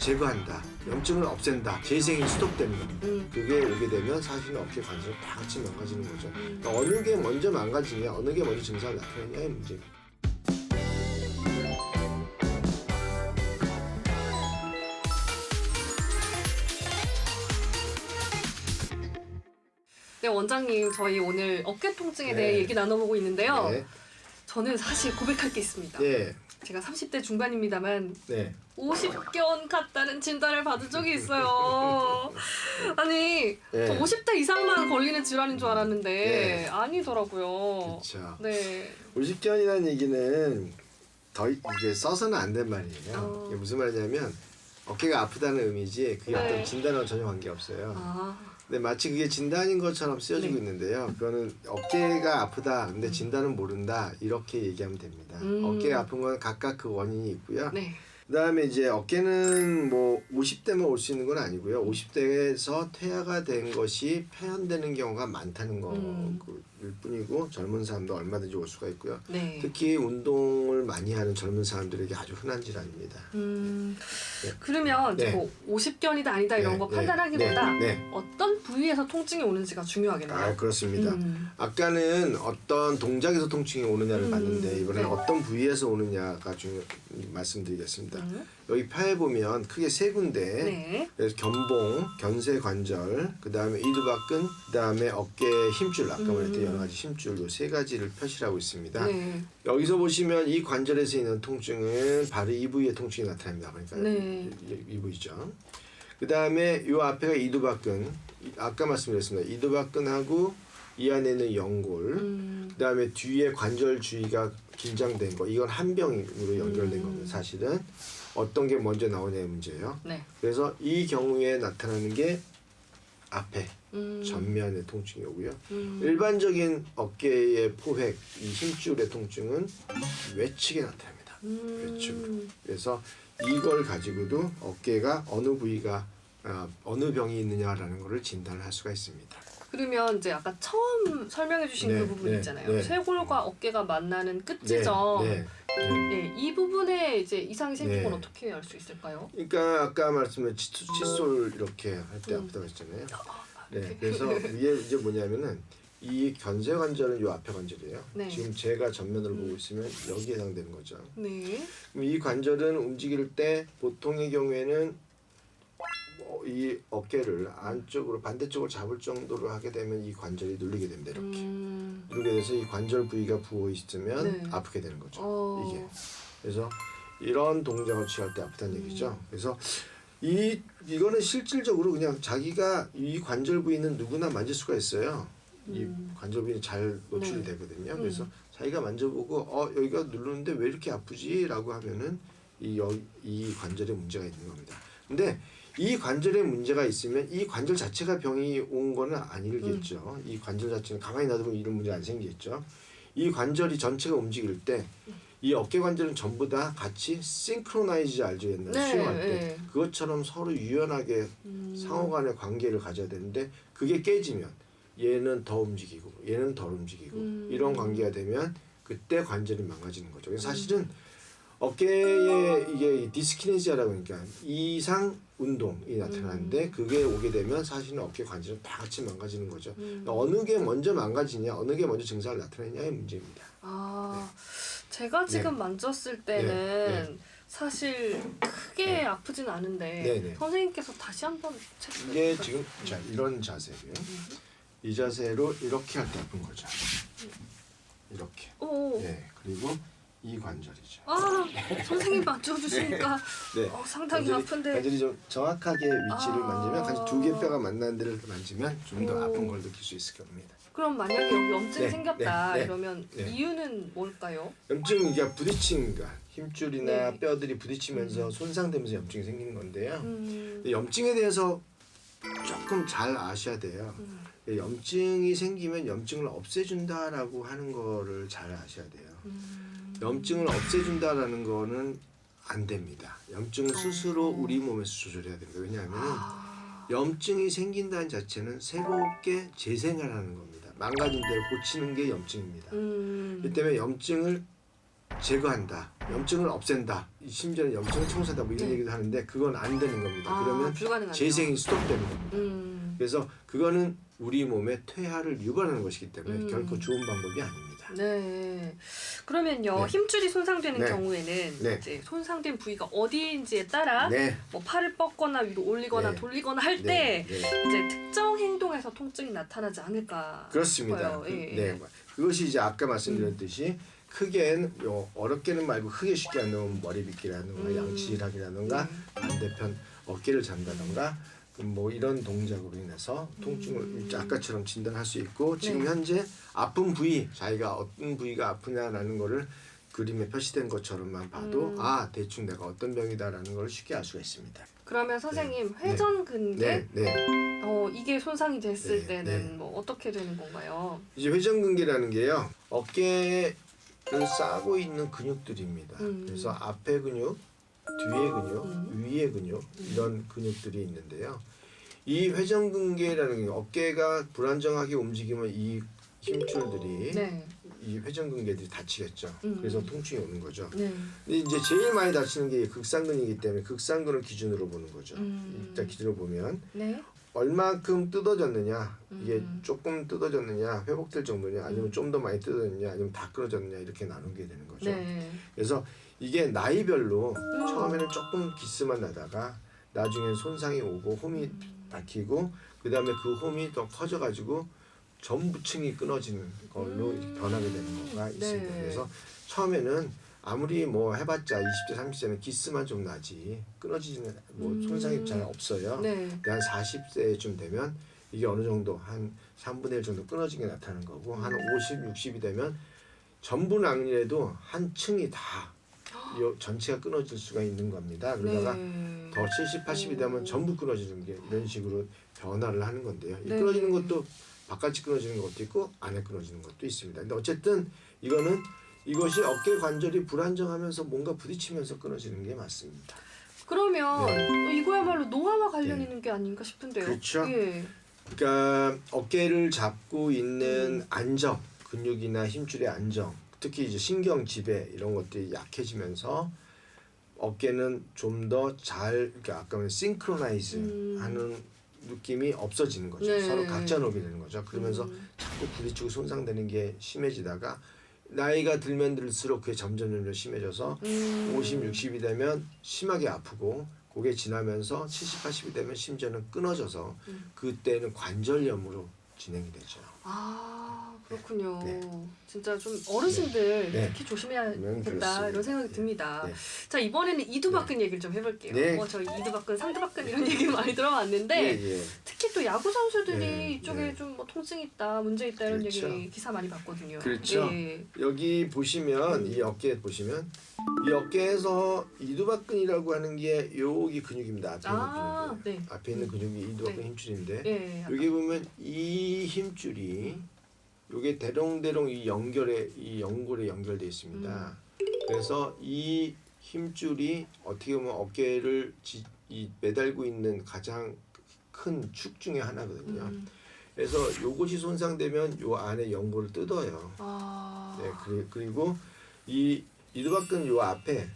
제거한다, 염증을 없앤다, 재생이 수독되는 겁니다. 그게 오게 되면 사실은 어깨 관절 다 같이 망가지는 거죠. 그러니까 어느 게 먼저 망가지냐, 어느 게 먼저 증상을 나타내냐의 문제입니다. 네, 원장님, 저희 오늘 어깨 통증에 네. 대해 얘기 나눠보고 있는데요. 네. 저는 사실 고백할 게 있습니다. 네. 제가 30대 중반입니다만 네. 50견 같다는 진단을 받은 적이 있어요. 아니, 네. 저 50대 이상만 걸리는 질환인 줄 알았는데 네. 아니더라고요. 그렇죠. 네. 50견이라는 얘기는 더 이게 써서는 안 된 말이에요. 이게 무슨 말이냐면 어깨가 아프다는 의미지 그게 네. 어떤 진단과 전혀 관계없어요. 아, 근데 마치 그게 진단인 것처럼 쓰여지고 네. 있는데요. 그거는 어깨가 아프다, 근데 진단은 모른다, 이렇게 얘기하면 됩니다. 어깨가 아픈 건 각각 그 원인이 있고요. 네. 그 다음에 이제 어깨는 뭐 50대만 올 수 있는 건 아니고요. 50대에서 퇴화가 된 것이 폐현되는 경우가 많다는 거일 뿐이고, 젊은 사람도 얼마든지 올 수가 있고요. 네. 특히 운동을 많이 하는 젊은 사람들에게 아주 흔한 질환입니다. 그러면 네. 뭐 50견이다 아니다 이런 네, 거 네, 판단하기보다 네. 어떤 부위에서 통증이 오는지가 중요하겠네요. 아, 그렇습니다. 아까는 어떤 동작에서 통증이 오느냐를 봤는데 이번에는 네. 어떤 부위에서 오느냐가 말씀드리겠습니다. 여기 폐에 보면 크게 세 군데. 네. 그래서 견봉, 견쇄관절, 그 다음에 이두박근, 그 다음에 어깨 힘줄, 아까 말했던 여러 가지 힘줄, 요 세 가지를 표시하고 있습니다. 네. 여기서 보시면 이 관절에서 있는 통증은 바로 이 부위의 통증이 나타납니다. 그러니까 네. 이 부위죠. 그 다음에 요 앞에가 이두박근, 아까 말씀드렸습니다. 이두박근하고 이 안에 있는 연골, 그 다음에 뒤에 관절 주위가 긴장된 거, 이건 한 병으로 연결된 겁니다. 사실은 어떤 게 먼저 나오냐의 문제예요. 네. 그래서 이 경우에 나타나는 게 앞에 전면의 통증이 오고요. 일반적인 어깨의 포획, 이 힘줄의 통증은 외측에 나타납니다. 외측으로. 그래서 이걸 가지고도 어깨가 어느 부위가 어느 병이 있느냐라는 것을 진단을 할 수가 있습니다. 그러면 이제 아까 처음 설명해 주신 네, 그 부분 네, 있잖아요. 네. 쇄골과 어깨가 만나는 끝지점. 네, 네, 이 부분에 이제 이상이 생긴 건 네. 어떻게 알 수 있을까요? 그러니까 아까 말씀드린 칫솔 이렇게 할 때 아프다고 했잖아요. 네, 그래서 이게 이제 뭐냐면은 이 견쇄관절은 요 앞에 관절이에요. 네. 지금 제가 전면으로 보고 있으면 여기에 해당되는 거죠. 네. 그럼 이 관절은 움직일 때 보통의 경우에는 이 어깨를 안쪽으로 반대쪽으로 잡을 정도로 하게 되면 이 관절이 눌리게 됩니다. 이렇게 누르게 돼서 이 관절 부위가 부어 있으면 네. 아프게 되는 거죠. 어. 이게 그래서 이런 동작을 취할 때 아프다는 얘기죠. 그래서 이거는 실질적으로 그냥 자기가 이 관절 부위는 누구나 만질 수가 있어요. 이 관절 부위는 잘 노출이 네. 되거든요. 그래서 자기가 만져보고 여기가 누르는데 왜 이렇게 아프지?라고 하면은 이 관절에 문제가 있는 겁니다. 근데 이 관절에 문제가 있으면 이 관절 자체가 병이 온 거는 아니겠죠. 이 관절 자체는 가만히 놔두면 이런 문제가 안 생기겠죠. 이 관절이 전체가 움직일 때 이 어깨 관절은 전부 다 같이 싱크로나이즈 알죠? 옛날에 네, 수영할 때 네. 그것처럼 서로 유연하게 상호간의 관계를 가져야 되는데 그게 깨지면 얘는 더 움직이고 얘는 덜 움직이고 이런 관계가 되면 그때 관절이 망가지는 거죠. 그래서 사실은 어깨에 이게 디스키네시아라고 하니까 이상 운동이 나타나는데 그게 오게 되면 사실은 어깨 관절은 다 같이 망가지는 거죠. 그러니까 어느 게 먼저 망가지냐, 어느 게 먼저 증상을 나타내냐의 문제입니다. 아, 제가 지금 만졌을 때는 네. 사실 크게 아프진 않은데 네, 네. 선생님께서 다시 한번 체크해 이게 주실까요? 지금 자 이런 자세고요. 이 자세로 이렇게 할 때 아픈 거죠. 이렇게. 오. 네. 그리고 이 관절이죠. 아, 선생님 만져주시니까 네. 상당히 아픈데. 관절이 좀 정확하게 위치를 만지면 관절 두 개 뼈가 만나는 데를 만지면 좀 더 아픈 걸 느낄 수 있을 겁니다. 그럼 만약에 여기 염증이 네, 생겼다 네, 이러면 네. 이유는 뭘까요? 염증이 그러니까 부딪힌가 힘줄이나 네. 뼈들이 부딪히면서 손상되면서 염증이 생기는 건데요. 음. 근데 염증에 대해서 조금 잘 아셔야 돼요. 염증이 생기면 염증을 없애준다라고 하는 거를 잘 아셔야 돼요. 염증을 없애준다라는 거는 안 됩니다. 염증은 스스로 우리 몸에서 조절해야 됩니다. 왜냐하면 염증이 생긴다는 자체는 새롭게 재생을 하는 겁니다. 망가진 데를 고치는 게 염증입니다. 그렇기 때문에 염증을 제거한다, 염증을 없앤다, 심지어는 염증을 청소한다 뭐 이런 네. 얘기도 하는데 그건 안 되는 겁니다. 그러면 불가능하네요. 재생이 스톱되는 겁니다. 그래서 그거는 우리 몸의 퇴화를 유발하는 것이기 때문에 결코 좋은 방법이 아닙니다. 네. 그러면요 네. 힘줄이 손상되는 네. 경우에는 네. 이제 손상된 부위가 어디인지에 따라 네. 뭐 팔을 뻗거나 위로 올리거나 네. 돌리거나 할 네. 때 네. 이제 특정 행동에서 통증이 나타나지 않을까 그렇습니다. 싶어요. 예, 네. 그것이 이제 아까 말씀드렸듯이 크게는 어렵게는 말고 크게 쉽게 하는 머리 빗기라든가 양치질하기라든가 반대편 어깨를 잔다든가 뭐 이런 동작으로 인해서 통증을 아까처럼 진단할 수 있고 지금 네. 현재 아픈 부위 자기가 어떤 부위가 아프냐라는 거를 그림에 표시된 것처럼만 봐도 아 대충 내가 어떤 병이다라는 걸 쉽게 알 수가 있습니다. 그러면 선생님 네. 회전근개 네, 네. 이게 손상이 됐을 네, 때는 네. 뭐 어떻게 되는 건가요? 이제 회전근개라는 게요 어깨를 싸고 있는 근육들입니다. 그래서 앞에 근육, 뒤에 근육, 위에 근육 이런 근육들이 있는데요. 이 회전근개라는 게 어깨가 불안정하게 움직이면 이 힘줄들이 네. 이 회전근개들이 다치겠죠. 그래서 통증이 오는 거죠. 네. 근데 이제 제일 많이 다치는 게 극상근이기 때문에 극상근을 기준으로 보는 거죠. 일단 기준으로 보면 네. 얼만큼 뜯어졌느냐 이게 조금 뜯어졌느냐 회복될 정도냐 아니면 좀 더 많이 뜯어졌느냐 아니면 다 끊어졌느냐 이렇게 나누게 되는 거죠. 네. 그래서 이게 나이별로 처음에는 조금 기스만 나다가 나중엔 손상이 오고 홈이 박히고 그 다음에 그 홈이 더 커져가지고 전부층이 끊어지는 걸로 이렇게 변하게 되는 거가 있습니다. 네. 그래서 처음에는 아무리 뭐 해봤자 20대 30대는 기스만 좀 나지 끊어지는 뭐 손상이 잘 없어요. 네. 근데 한 40세쯤 되면 이게 어느 정도 한 3분의 1 정도 끊어지게 나타나는 거고 한 50, 60이 되면 전부는 아니래도 한 층이 다 전체가 끊어질 수가 있는 겁니다. 그러다가 네. 더 70, 80이 되면 전부 끊어지는 게 이런 식으로 변화를 하는 건데요. 이 네. 끊어지는 것도 바깥이 끊어지는 것도 있고 안에 끊어지는 것도 있습니다. 근데 어쨌든 이것이 어깨 관절이 불안정하면서 뭔가 부딪히면서 끊어지는 게 맞습니다. 그러면 이거야말로 노화와 관련 네. 있는 게 아닌가 싶은데요. 그렇죠. 예. 그러니까 어깨를 잡고 있는 안정, 근육이나 힘줄의 안정, 특히 이제 신경 지배 이런 것들이 약해지면서 어깨는 좀 더 잘 그러니까 아까 말한 싱크로나이즈 하는 느낌이 없어지는 거죠. 네. 서로 각자 놓게 되는 거죠. 그러면서 자꾸 부딪히고 손상되는 게 심해지다가 나이가 들면 들수록 그게 점점 심해져서 50, 60이 되면 심하게 아프고 그게 지나면서 70, 80이 되면 심지어는 끊어져서 그때는 관절염으로 진행이 되죠. 아 그렇군요. 네. 진짜 좀 어르신들 네. 특히 조심해야겠다 그렇습니다. 이런 생각이 네. 듭니다. 네. 자 이번에는 이두박근 얘기를 좀 해볼게요. 네. 저희 이두박근, 상두박근 이런 얘기 많이 들어봤는데 예. 특히 또 야구 선수들이 네. 이쪽에 네. 좀 뭐 통증 있다, 문제 있다 이런 그렇죠. 얘기 기사 많이 봤거든요. 그렇죠. 예. 여기 보시면 이 어깨 보시면 이 어깨에서 이두박근이라고 하는 게 여기 근육입니다. 앞에 있는 근육이에요. 네. 앞에 있는 근육이 이두박근 네. 힘줄인데 예. 여기 보면 이 힘줄이 요게 대롱대롱 이 연골에 연결되어 있습니다. 그래서 이 힘줄이 어떻게 보면 어깨를 매달고 있는 가장 큰 축 중에 하나거든요. 그래서 요것이 손상되면 요 안에 연골을 뜯어요. 아. 네, 그리고 이 이두박근 요 앞에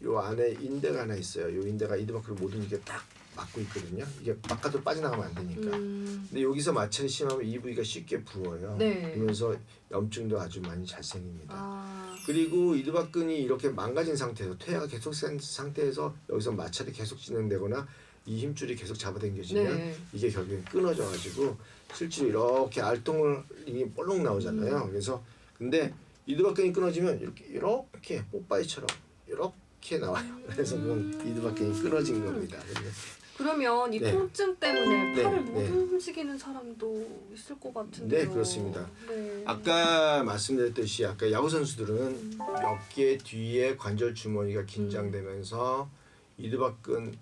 요 안에 인대가 하나 있어요. 요 인대가 이두박근을 모든 이게 딱 막고 있거든요. 이게 바깥으로 빠져나가면 안 되니까. 근데 여기서 마찰이 심하면 이 부위가 쉽게 부어요. 네. 그러면서 염증도 아주 많이 잘 생깁니다. 아. 그리고 이두박근이 이렇게 망가진 상태에서 퇴화가 계속 된 상태에서 여기서 마찰이 계속 진행되거나 이 힘줄이 계속 잡아당겨지면 네. 이게 결국엔 끊어져가지고 실제로 이렇게 알통이 볼록 나오잖아요. 그래서 근데 이두박근이 끊어지면 이렇게 뽀빠이처럼 이렇게 나와요. 그래서 그건 이두박근이 끊어진 겁니다. 근데 그러면 이 네. 통증 때문에 네, 팔을 못 네. 움직이는 사람도 있을 것 같은데요. 네, 그렇습니다. 네. 아까 말씀드렸듯이 아까 야구 선수들은 어깨 뒤에 관절 주머니가 긴장되면서 이두박근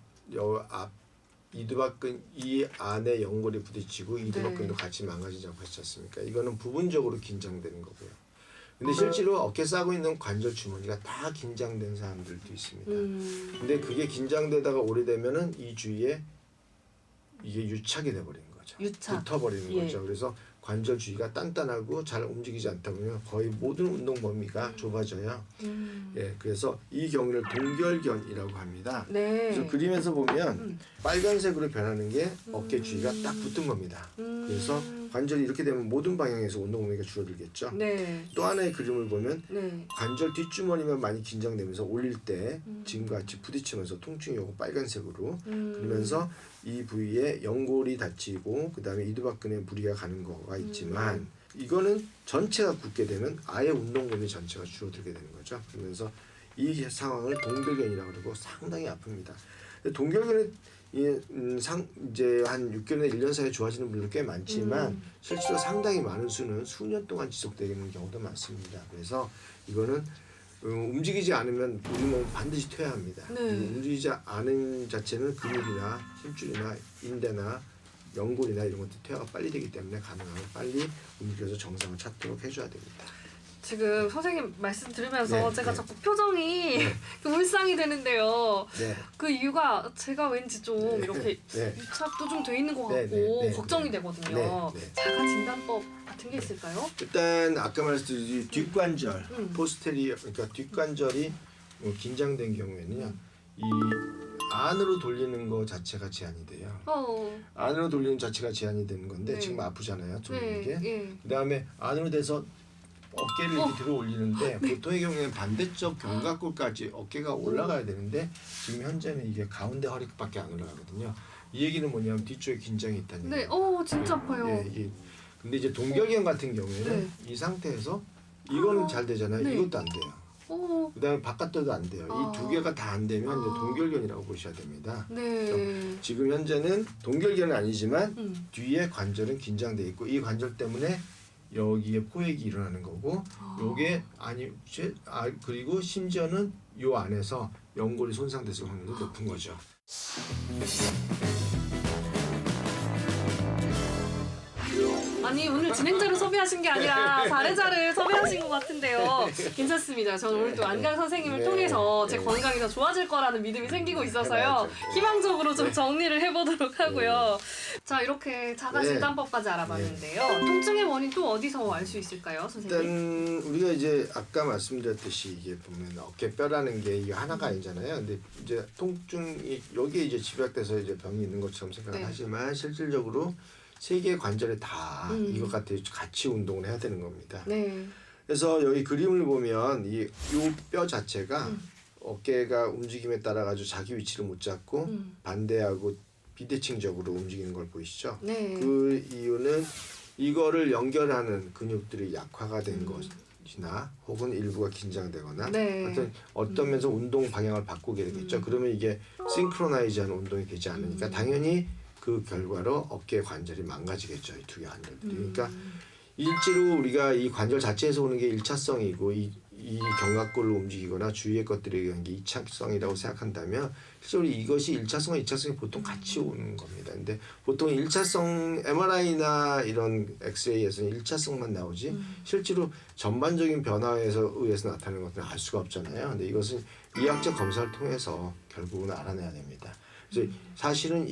이두박근 이 안에 연골이 부딪히고 이두박근도 같이 망가지자고 했지 않습니까? 이거는 부분적으로 긴장되는 거고요. 근데 실제로 어깨 싸고 있는 관절 주머니가 다 긴장된 사람들도 있습니다. 근데 그게 긴장되다가 오래되면은 이 주위에 이게 유착이 돼버리는 거죠. 유착. 붙어버리는 예. 거죠. 그래서 관절 주위가 단단하고 잘 움직이지 않다 보면 거의 모든 운동 범위가 좁아져요. 예, 그래서 이 경우를 동결견이라고 합니다. 네. 그래서 그림에서 보면 빨간색으로 변하는 게 어깨 주위가 딱 붙은 겁니다. 그래서 관절이 이렇게 되면 모든 방향에서 운동 범위가 줄어들겠죠. 네. 또 하나의 그림을 보면 네. 관절 뒷주머니만 많이 긴장되면서 올릴 때 지금과 같이 부딪히면서 통증이 오고 빨간색으로 그러면서 이 부위에 연골이 다치고 그 다음에 이두박근에 무리가 가는 거가 있지만 이거는 전체가 굳게 되면 아예 운동 범위 전체가 줄어들게 되는 거죠. 그러면서 이 상황을 동결견이라고 그러고 상당히 아픕니다. 동결견은 이제 한 6개월이나 1년 사이에 좋아지는 분들 꽤 많지만 실제로 상당히 많은 수는 수년 동안 지속되는 경우도 많습니다. 그래서 이거는 움직이지 않으면 우리 몸은 반드시 퇴화합니다. 네. 움직이지 않은 자체는 근육이나 힘줄이나 인대나 연골이나 이런 것들 퇴화가 빨리 되기 때문에 가능하면 빨리 움직여서 정상을 찾도록 해줘야 됩니다. 지금 선생님 말씀 들으면서 네, 제가 네. 자꾸 표정이 울상이 되는데요. 네. 그 이유가 제가 왠지 좀 이렇게 네. 유착도 좀 돼 있는 것 같고 네, 네, 네, 걱정이 네. 되거든요. 네, 네. 자가 진단법 같은 게 있을까요? 일단 아까 말씀드린 뒷관절, 음. 포스테리어, 그러니까 뒷관절이 긴장된 경우에는요, 이 안으로 돌리는 거 자체가 제한이 돼요. 안으로 돌리는 자체가 제한이 되는 건데 네. 지금 아프잖아요, 돌리는 네. 게. 예. 그다음에 안으로 돼서 어깨를 이렇게 들어 올리는데 보통의 경우에는 반대쪽 견갑골까지 어깨가 올라가야 되는데 지금 현재는 이게 가운데 허리밖에 안 올라가거든요. 이 얘기는 뭐냐면 뒤쪽에 긴장이 있다는 네. 얘기예요. 진짜 아파요. 예, 이게 근데 이제 동결견 같은 경우에는 네. 이 상태에서 이거는 잘 되잖아요. 네. 이것도 안 돼요. 그다음에 바깥도 안 돼요. 이 두 개가 다 안 되면 이제 동결견이라고 보셔야 됩니다. 네. 지금 현재는 동결견은 아니지만 뒤에 관절은 긴장돼 있고 이 관절 때문에 여기에 포획이 일어나는 거고 요게 그리고 심지어는 요 안에서 연골이 손상됐을 확률도 높은 거죠. 아니 오늘 진행자를 섭외하신 게 아니라 사례자를 섭외하신 것 같은데요. 괜찮습니다. 저는 오늘 또 안강 선생님을 네. 통해서 제 네. 건강이 더 좋아질 거라는 믿음이 생기고 있어서요. 해봐야죠. 희망적으로 좀 정리를 해보도록 하고요. 자 이렇게 자가 네. 진단법까지 알아봤는데요. 통증의 원인 또 어디서 알 수 있을까요, 선생님? 일단 우리가 이제 아까 말씀드렸듯이 이게 보면 어깨뼈라는 게 이게 하나가 아니잖아요. 근데 이제 통증이 여기에 이제 집약돼서 이제 병이 있는 것처럼 생각을 네. 하지만 실질적으로 세 개의 관절에 다 이것 같이 운동을 해야 되는 겁니다. 네. 그래서 여기 그림을 보면 이 뼈 자체가 어깨가 움직임에 따라 가지고 자기 위치를 못 잡고 반대하고 비대칭적으로 움직이는 걸 보이시죠? 네. 그 이유는 이거를 연결하는 근육들이 약화가 된 것이나 혹은 일부가 긴장되거나 네. 어떤 면에서 운동 방향을 바꾸게 되겠죠. 그러면 이게 싱크로나이즈하는 운동이 되지 않으니까 당연히 그 결과로 어깨 관절이 망가지겠죠. 이 두 개 관절들이. 그러니까 일지로 우리가 이 관절 자체에서 오는 게 일차성이고 이 견갑골을 움직이거나 주위의 것들에 의한 게 2차성이라고 생각한다면 실제로 이것이 1차성과 2차성이 보통 같이 오는 겁니다. 근데 보통 1차성 MRI나 이런 엑스레이에서는 1차성만 나오지 실제로 전반적인 변화에서 의해서 나타나는 것들은 알 수가 없잖아요. 근데 이것은 의학적 검사를 통해서 결국은 알아내야 됩니다. 그래서 사실은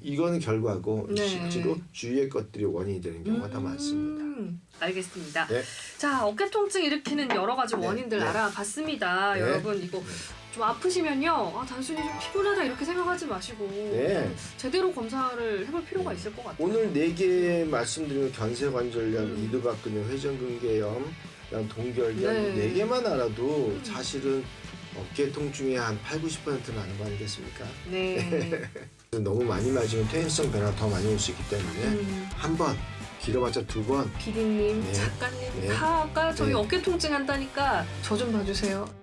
이거는 결과고 네. 실제로 주위의 것들이 원인이 되는 경우가 더 많습니다. 알겠습니다. 네. 자, 어깨 통증 일으키는 여러 가지 네. 원인들 네. 알아봤습니다. 네. 여러분 이거 좀 아프시면요, 단순히 좀 피곤하다 이렇게 생각하지 마시고 네. 제대로 검사를 해볼 필요가 있을 것 같아요. 오늘 4개 말씀드린 견쇄관절염, 이두박근염, 회전근개염, 그다음 동결견 네. 4개만 알아도 사실은 어깨 통증의 한 80~90%는 아는 거 아니겠습니까? 네. 너무 많이 맞으면 퇴행성 변화가 더 많이 올 수 있기 때문에 한 번, 길어봤자 2번 PD님, 네. 작가님 네. 다 아까 저희 네. 어깨 통증 한다니까 저 좀 봐주세요.